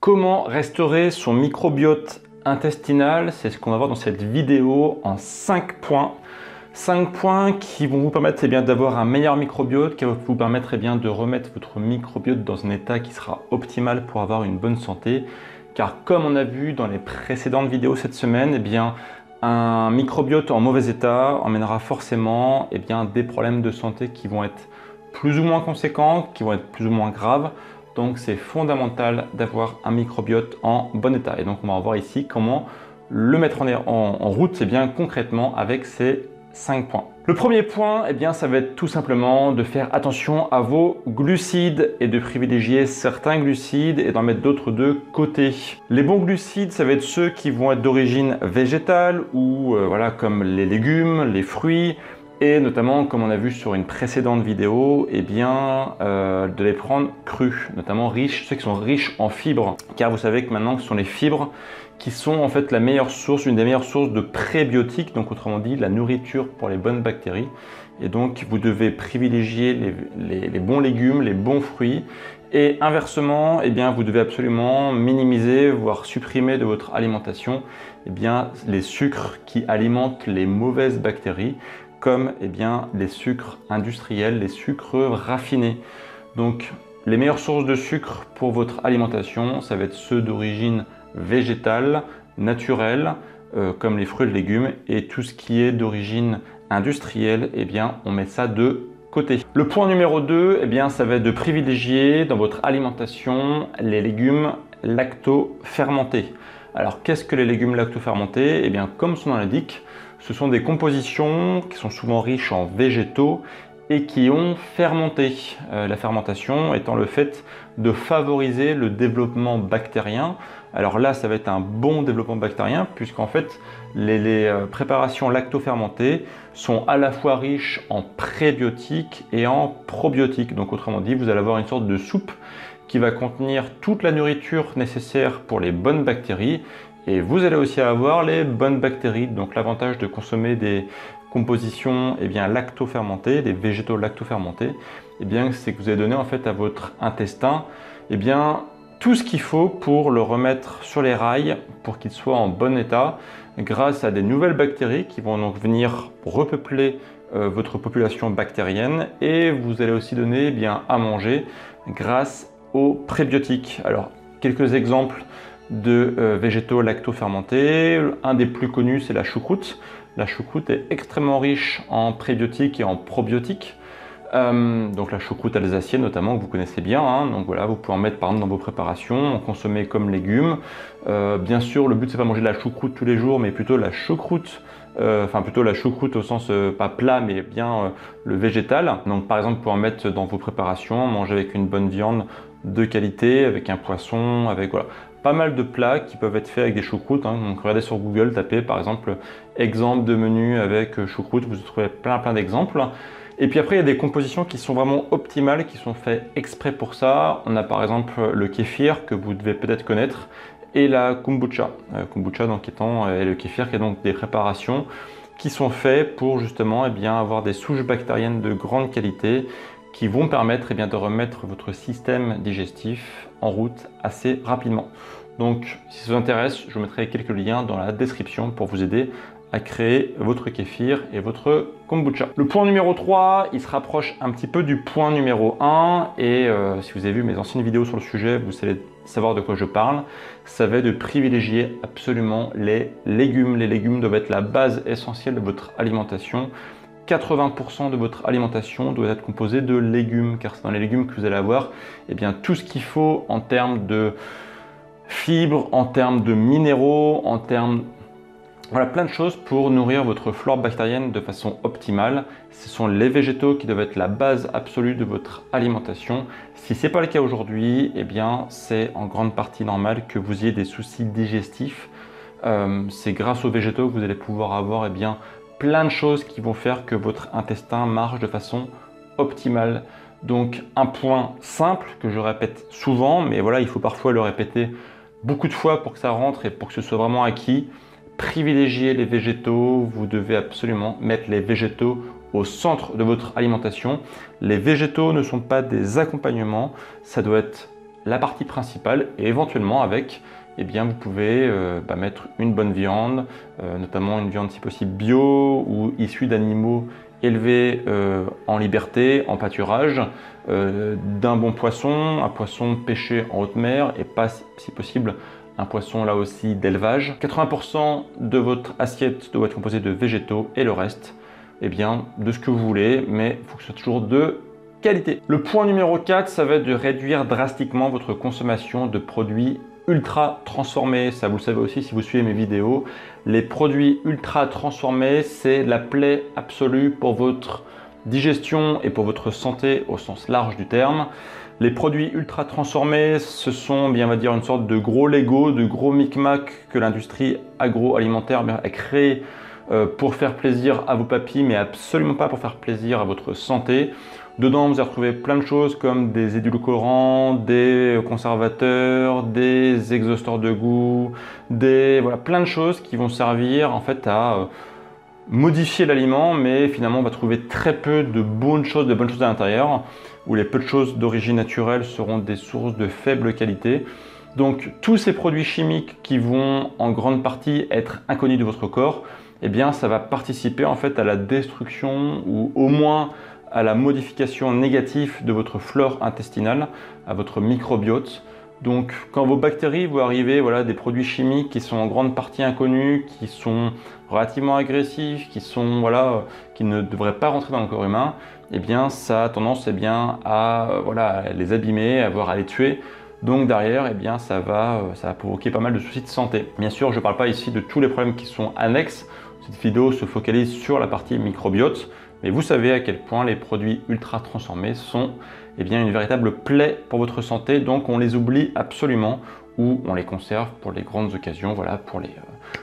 Comment restaurer son microbiote intestinal? C'est ce qu'on va voir dans cette vidéo en 5 points. 5 points qui vont vous permettre d'avoir un meilleur microbiote, qui va vous permettre de remettre votre microbiote dans un état qui sera optimal pour avoir une bonne santé. Car comme on a vu dans les précédentes vidéos cette semaine, un microbiote en mauvais état emmènera forcément des problèmes de santé qui vont être plus ou moins conséquents, qui vont être plus ou moins graves. Donc c'est fondamental d'avoir un microbiote en bon état. Et donc on va voir ici comment le mettre en route, concrètement avec ces 5 points. Le premier point, ça va être tout simplement de faire attention à vos glucides et de privilégier certains glucides et d'en mettre d'autres de côté. Les bons glucides, ça va être ceux qui vont être d'origine végétale ou comme les légumes, les fruits, et notamment, comme on a vu sur une précédente vidéo, de les prendre crus, notamment ceux qui sont riches en fibres. Car vous savez que maintenant, ce sont les fibres qui sont en fait une des meilleures sources de prébiotiques, donc autrement dit, la nourriture pour les bonnes bactéries. Et donc, vous devez privilégier les bons légumes, les bons fruits. Et inversement, vous devez absolument minimiser, voire supprimer de votre alimentation les sucres qui alimentent les mauvaises bactéries, comme les sucres industriels, les sucres raffinés. Donc les meilleures sources de sucre pour votre alimentation, ça va être ceux d'origine végétale, naturelle, comme les fruits et les légumes, et tout ce qui est d'origine industrielle, on met ça de côté. Le point numéro 2, ça va être de privilégier dans votre alimentation les légumes lacto-fermentés. Alors qu'est-ce que les légumes lacto-fermentés? Comme son nom l'indique, ce sont des compositions qui sont souvent riches en végétaux et qui ont fermenté. La fermentation étant le fait de favoriser le développement bactérien. Alors là, ça va être un bon développement bactérien puisqu'en fait, les préparations lacto-fermentées sont à la fois riches en prébiotiques et en probiotiques. Donc autrement dit, vous allez avoir une sorte de soupe qui va contenir toute la nourriture nécessaire pour les bonnes bactéries. Et vous allez aussi avoir les bonnes bactéries. Donc l'avantage de consommer des compositions lacto-fermentées, des végétaux lacto-fermentés, c'est que vous allez donner en fait à votre intestin tout ce qu'il faut pour le remettre sur les rails, pour qu'il soit en bon état, grâce à des nouvelles bactéries qui vont donc venir repeupler votre population bactérienne. Et vous allez aussi donner à manger grâce aux prébiotiques. Alors quelques exemples de végétaux lacto-fermentés. Un des plus connus, c'est la choucroute. La choucroute est extrêmement riche en prébiotiques et en probiotiques. Donc la choucroute alsacienne notamment, que vous connaissez bien. Donc voilà, vous pouvez en mettre par exemple dans vos préparations, en consommer comme légumes. Bien sûr, le but c'est pas manger de la choucroute tous les jours, mais plutôt la choucroute. Plutôt la choucroute au sens pas plat, mais le végétal. Donc par exemple, vous pouvez en mettre dans vos préparations, manger avec une bonne viande de qualité, avec un poisson, avec pas mal de plats qui peuvent être faits avec des choucroutes. Donc regardez sur Google, tapez par exemple exemple de menu avec choucroute, vous trouvez plein d'exemples. Et puis après, il y a des compositions qui sont vraiment optimales, qui sont faites exprès pour ça. On a par exemple le kéfir que vous devez peut-être connaître et la kombucha. Kombucha donc et le kéfir qui est donc des préparations qui sont faites pour justement avoir des souches bactériennes de grande qualité qui vont permettre de remettre votre système digestif en route assez rapidement. Donc si ça vous intéresse, je vous mettrai quelques liens dans la description pour vous aider à créer votre kéfir et votre kombucha. Le point numéro 3, il se rapproche un petit peu du point numéro 1 et si vous avez vu mes anciennes vidéos sur le sujet, vous allez savoir de quoi je parle. Ça va être de privilégier absolument les légumes. Les légumes doivent être la base essentielle de votre alimentation. 80% de votre alimentation doit être composée de légumes, car c'est dans les légumes que vous allez avoir tout ce qu'il faut en termes de fibres, en termes de minéraux, en termes plein de choses pour nourrir votre flore bactérienne de façon optimale. Ce sont les végétaux qui doivent être la base absolue de votre alimentation. Si ce n'est pas le cas aujourd'hui, c'est en grande partie normal que vous ayez des soucis digestifs. C'est grâce aux végétaux que vous allez pouvoir avoir plein de choses qui vont faire que votre intestin marche de façon optimale. Donc un point simple que je répète souvent, mais il faut parfois le répéter beaucoup de fois pour que ça rentre et pour que ce soit vraiment acquis. Privilégiez les végétaux, vous devez absolument mettre les végétaux au centre de votre alimentation. Les végétaux ne sont pas des accompagnements, ça doit être la partie principale et éventuellement avec, eh bien, vous pouvez mettre une bonne viande, notamment une viande si possible bio ou issue d'animaux élevés en liberté, en pâturage, d'un bon poisson, un poisson pêché en haute mer et pas si possible un poisson là aussi d'élevage. 80% de votre assiette doit être composée de végétaux et le reste, eh bien, de ce que vous voulez, mais il faut que ce soit toujours de qualité. Le point numéro 4, ça va être de réduire drastiquement votre consommation de produits ultra transformés. Ça, vous le savez aussi si vous suivez mes vidéos. Les produits ultra transformés, c'est la plaie absolue pour votre digestion et pour votre santé au sens large du terme. Les produits ultra transformés, ce sont, bien, on va dire, une sorte de gros Lego, de gros micmac que l'industrie agroalimentaire a créé pour faire plaisir à vos papilles, mais absolument pas pour faire plaisir à votre santé. Dedans, vous allez retrouver plein de choses comme des édulcorants, des conservateurs, des exhausteurs de goût, voilà, plein de choses qui vont servir en fait à modifier l'aliment, mais finalement on va trouver très peu de bonnes choses à l'intérieur, où les peu de choses d'origine naturelle seront des sources de faible qualité. Donc tous ces produits chimiques qui vont en grande partie être inconnus de votre corps, eh bien ça va participer en fait à la destruction ou au moins à la modification négative de votre flore intestinale, à votre microbiote. Donc quand vos bactéries vont arriver, voilà, des produits chimiques qui sont en grande partie inconnus, qui sont relativement agressifs, qui ne devraient pas rentrer dans le corps humain, eh bien ça a tendance à les abîmer, à les tuer. Donc derrière, eh bien, ça va provoquer pas mal de soucis de santé. Bien sûr, je ne parle pas ici de tous les problèmes qui sont annexes. Cette vidéo se focalise sur la partie microbiote, mais vous savez à quel point les produits ultra transformés sont une véritable plaie pour votre santé. Donc on les oublie absolument ou on les conserve pour les grandes occasions, pour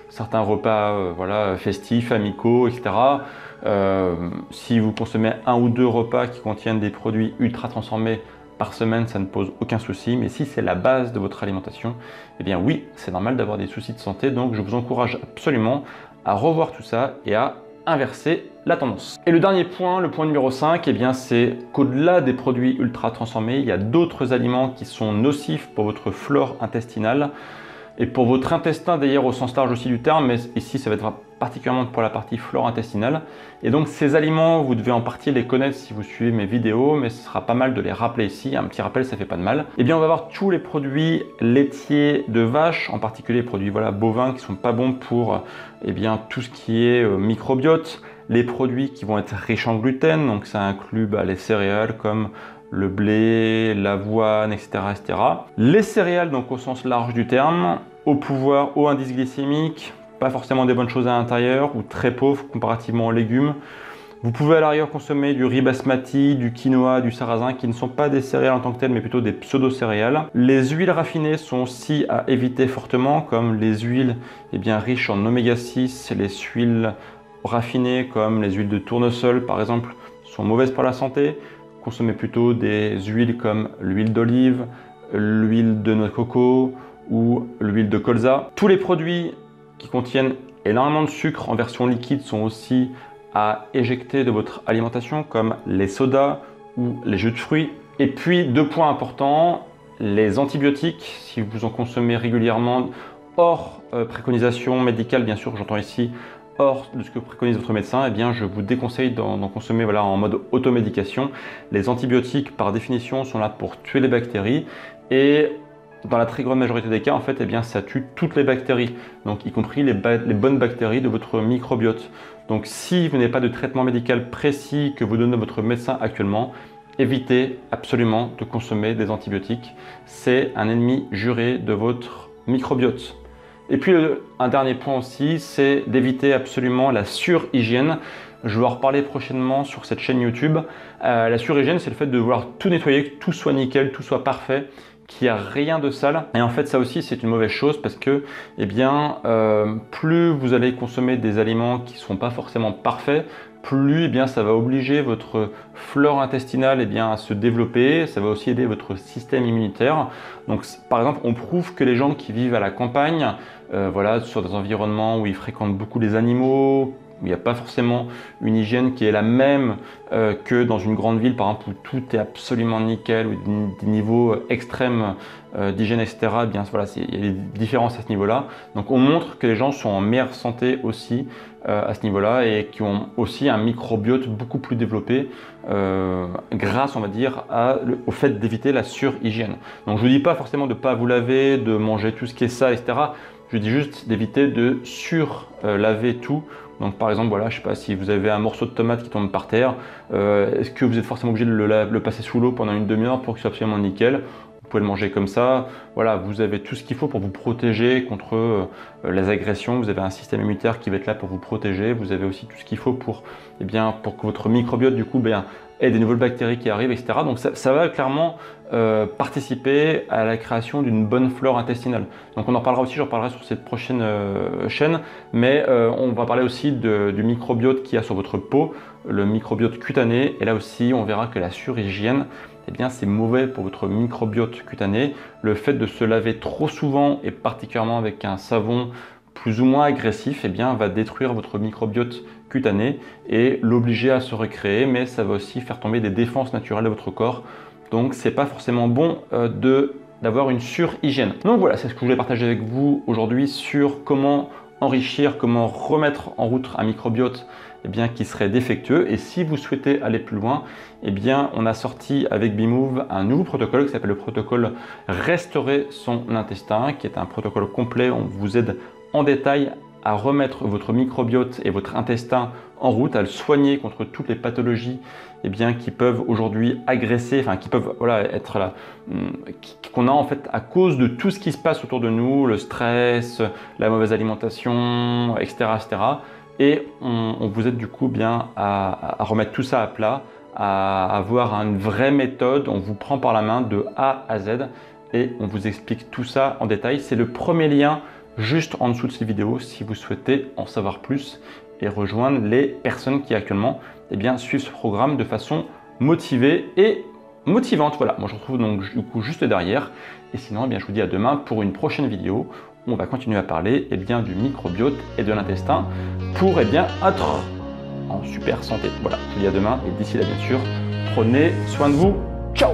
certains repas festifs, amicaux, etc. Si vous consommez 1 ou 2 repas qui contiennent des produits ultra transformés par semaine, ça ne pose aucun souci, mais si c'est la base de votre alimentation, eh bien oui, c'est normal d'avoir des soucis de santé, donc je vous encourage absolument à revoir tout ça et à inverser la tendance. Et le dernier point, le point numéro 5, eh bien c'est qu'au-delà des produits ultra transformés, il y a d'autres aliments qui sont nocifs pour votre flore intestinale et pour votre intestin d'ailleurs au sens large aussi du terme, mais ici ça va être particulièrement pour la partie flore intestinale. Et donc ces aliments, vous devez en partie les connaître si vous suivez mes vidéos, mais ce sera pas mal de les rappeler ici, un petit rappel ça fait pas de mal. Et bien on va voir tous les produits laitiers de vache, en particulier les produits bovins qui sont pas bons pour tout ce qui est microbiote, les produits qui vont être riches en gluten, donc ça inclut les céréales comme le blé, l'avoine, etc., etc. Les céréales, donc au sens large du terme, haut indice glycémique, pas forcément des bonnes choses à l'intérieur ou très pauvres comparativement aux légumes. Vous pouvez à l'arrière consommer du riz basmati, du quinoa, du sarrasin qui ne sont pas des céréales en tant que telles mais plutôt des pseudo-céréales. Les huiles raffinées sont aussi à éviter fortement comme les huiles riches en oméga 6, les huiles raffinées comme les huiles de tournesol par exemple sont mauvaises pour la santé. Consommez plutôt des huiles comme l'huile d'olive, l'huile de noix de coco ou l'huile de colza. Tous les produits qui contiennent énormément de sucre en version liquide sont aussi à éjecter de votre alimentation comme les sodas ou les jus de fruits. Et puis 2 points importants, les antibiotiques, si vous en consommez régulièrement, hors préconisation médicale bien sûr, j'entends ici hors de ce que préconise votre médecin, eh bien je vous déconseille d'en consommer en mode automédication. Les antibiotiques par définition sont là pour tuer les bactéries et dans la très grande majorité des cas, en fait, ça tue toutes les bactéries, donc y compris les bonnes bactéries de votre microbiote. Donc si vous n'avez pas de traitement médical précis que vous donne votre médecin actuellement, évitez absolument de consommer des antibiotiques. C'est un ennemi juré de votre microbiote. Et puis un dernier point aussi, c'est d'éviter absolument la surhygiène. Je vais en reparler prochainement sur cette chaîne YouTube. La surhygiène, c'est le fait de vouloir tout nettoyer, que tout soit nickel, tout soit parfait, qu'il n'y a rien de sale. Et en fait, ça aussi, c'est une mauvaise chose parce que, plus vous allez consommer des aliments qui ne sont pas forcément parfaits, plus ça va obliger votre flore intestinale à se développer. Ça va aussi aider votre système immunitaire. Donc, par exemple, on prouve que les gens qui vivent à la campagne, sur des environnements où ils fréquentent beaucoup les animaux, où il n'y a pas forcément une hygiène qui est la même que dans une grande ville, par exemple, où tout est absolument nickel, ou des niveaux extrêmes d'hygiène, etc. Eh bien, voilà, il y a des différences à ce niveau-là. Donc, on montre que les gens sont en meilleure santé aussi à ce niveau-là et qui ont aussi un microbiote beaucoup plus développé grâce, on va dire, au fait d'éviter la surhygiène. Donc, je ne vous dis pas forcément de ne pas vous laver, de manger tout ce qui est sale, etc. Je dis juste d'éviter de surlaver tout. Donc par exemple, voilà, je sais pas, si vous avez un morceau de tomate qui tombe par terre, est-ce que vous êtes forcément obligé de le passer sous l'eau pendant une demi-heure pour qu'il soit absolument nickel? Vous pouvez le manger comme ça. Voilà, vous avez tout ce qu'il faut pour vous protéger contre les agressions. Vous avez un système immunitaire qui va être là pour vous protéger. Vous avez aussi tout ce qu'il faut pour que votre microbiote du coup ait des nouvelles bactéries qui arrivent, etc. Donc ça va clairement participer à la création d'une bonne flore intestinale. Donc on en parlera aussi, j'en parlerai sur cette prochaine chaîne, mais on va parler aussi du microbiote qu'il y a sur votre peau, le microbiote cutané, et là aussi on verra que la surhygiène, eh bien c'est mauvais pour votre microbiote cutané. Le fait de se laver trop souvent et particulièrement avec un savon plus ou moins agressif, eh bien, va détruire votre microbiote cutané et l'obliger à se recréer, mais ça va aussi faire tomber des défenses naturelles de votre corps. Donc c'est pas forcément bon d'avoir une surhygiène. Donc voilà, c'est ce que je voulais partager avec vous aujourd'hui sur comment enrichir, comment remettre en route un microbiote qui serait défectueux. Et si vous souhaitez aller plus loin, on a sorti avec Bimove un nouveau protocole qui s'appelle le protocole Restaurer son intestin, qui est un protocole complet. On vous aide en détail à remettre votre microbiote et votre intestin en route, à le soigner contre toutes les pathologies qui peuvent aujourd'hui agresser, qui peuvent être là, qu'on a en fait à cause de tout ce qui se passe autour de nous, le stress, la mauvaise alimentation, etc. etc. Et on vous aide du coup à remettre tout ça à plat, à avoir une vraie méthode. On vous prend par la main de A à Z et on vous explique tout ça en détail. C'est le premier lien juste en dessous de cette vidéo si vous souhaitez en savoir plus et rejoindre les personnes qui actuellement suivent ce programme de façon motivée et motivante. Voilà, moi je retrouve donc du coup juste derrière. Et sinon, je vous dis à demain pour une prochaine vidéo où on va continuer à parler du microbiote et de l'intestin pour être en super santé. Voilà, je vous dis à demain et d'ici là bien sûr, prenez soin de vous. Ciao!